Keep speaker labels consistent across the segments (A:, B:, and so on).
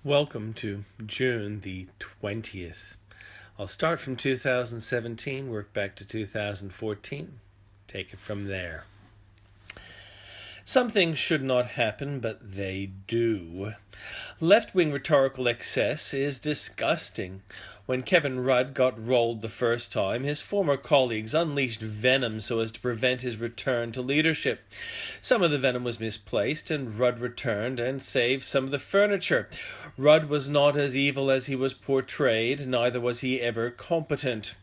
A: Welcome to June the 20th. I'll start from 2017, work back to 2014, take it from there. Some things should not happen, but they do. Left-wing rhetorical excess is disgusting. When Kevin Rudd got rolled the first time, his former colleagues unleashed Venom so as to prevent his return to leadership. Some of the venom was misplaced, and Rudd returned and saved some of the furniture. Rudd was not as evil as he was portrayed, neither was he ever competent.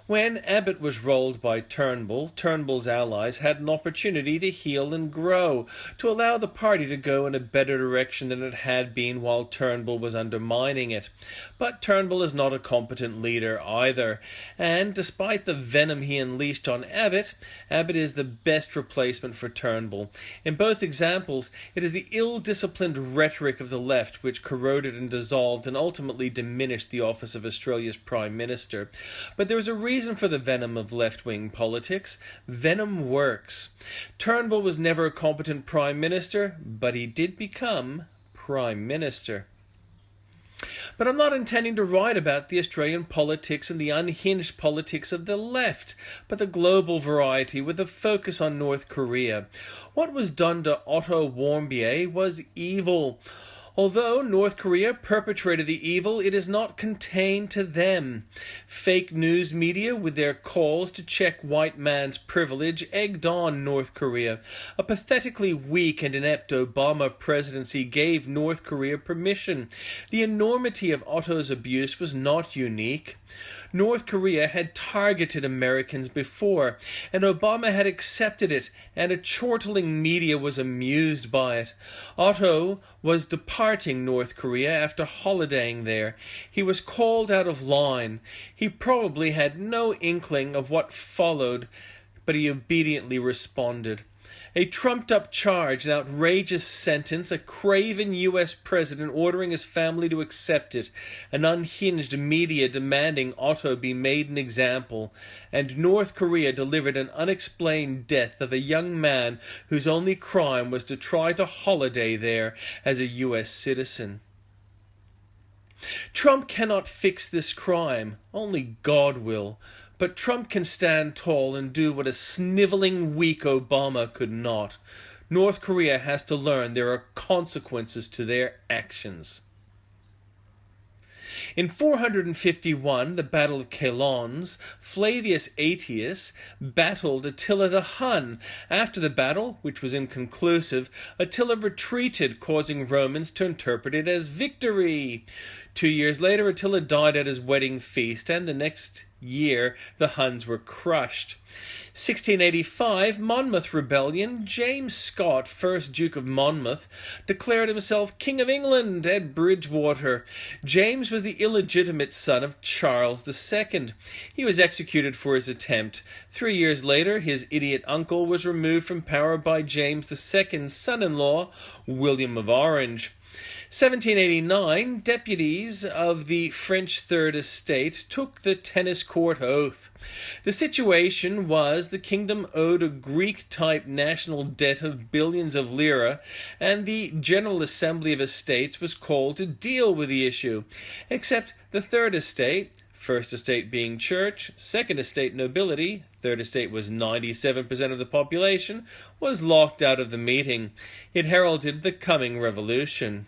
A: When Abbott was rolled by Turnbull, Turnbull's allies had an opportunity to heal and grow, to allow the party to go in a better direction than it had been while Turnbull was undermining it. But Turnbull is not a competent leader either, and despite the venom he unleashed on Abbott, Abbott is the best replacement for Turnbull. In both examples, it is the ill-disciplined rhetoric of the left which corroded and dissolved and ultimately diminished the office of Australia's Prime Minister. But there is a reason for the venom of left-wing politics. Venom works. Turnbull was never a competent Prime Minister, but he did become Prime Minister. But I'm not intending to write about the Australian politics and the unhinged politics of the left, but the global variety with a focus on North Korea. What was done to Otto Warmbier was evil. Although North Korea perpetrated the evil, it is not contained to them. Fake news media, with their calls to check white man's privilege, egged on North Korea. A pathetically weak and inept Obama presidency gave North Korea permission. The enormity of Otto's abuse was not unique. North Korea had targeted Americans before, and Obama had accepted it, and a chortling media was amused by it. Otto was departing North Korea after holidaying there. He was called out of line. He probably had no inkling of what followed, but he obediently responded. A trumped-up charge, an outrageous sentence, a craven U.S. president ordering his family to accept it, an unhinged media demanding Otto be made an example, and North Korea delivered an unexplained death of a young man whose only crime was to try to holiday there as a U.S. citizen. Trump cannot fix this crime. Only God will. But Trump can stand tall and do what a sniveling, weak Obama could not. North Korea has to learn there are consequences to their actions. In 451, the Battle of Chalons, Flavius Aetius battled Attila the Hun. After the battle, which was inconclusive, Attila retreated, causing Romans to interpret it as victory. 2 years later, Attila died at his wedding feast, and the next year the Huns were crushed. 1685, Monmouth Rebellion. James Scott, 1st Duke of Monmouth, declared himself King of England at Bridgewater. James was the illegitimate son of Charles II. He was executed for his attempt. 3 years later, his idiot uncle was removed from power by James II's son-in-law, William of Orange. 1789, deputies of the French Third Estate took the tennis court oath. The situation was the kingdom owed a Greek-type national debt of billions of lira, and the General Assembly of Estates was called to deal with the issue. Except the Third Estate, First Estate being church, Second Estate nobility, Third Estate was 97% of the population, was locked out of the meeting. It heralded the coming revolution.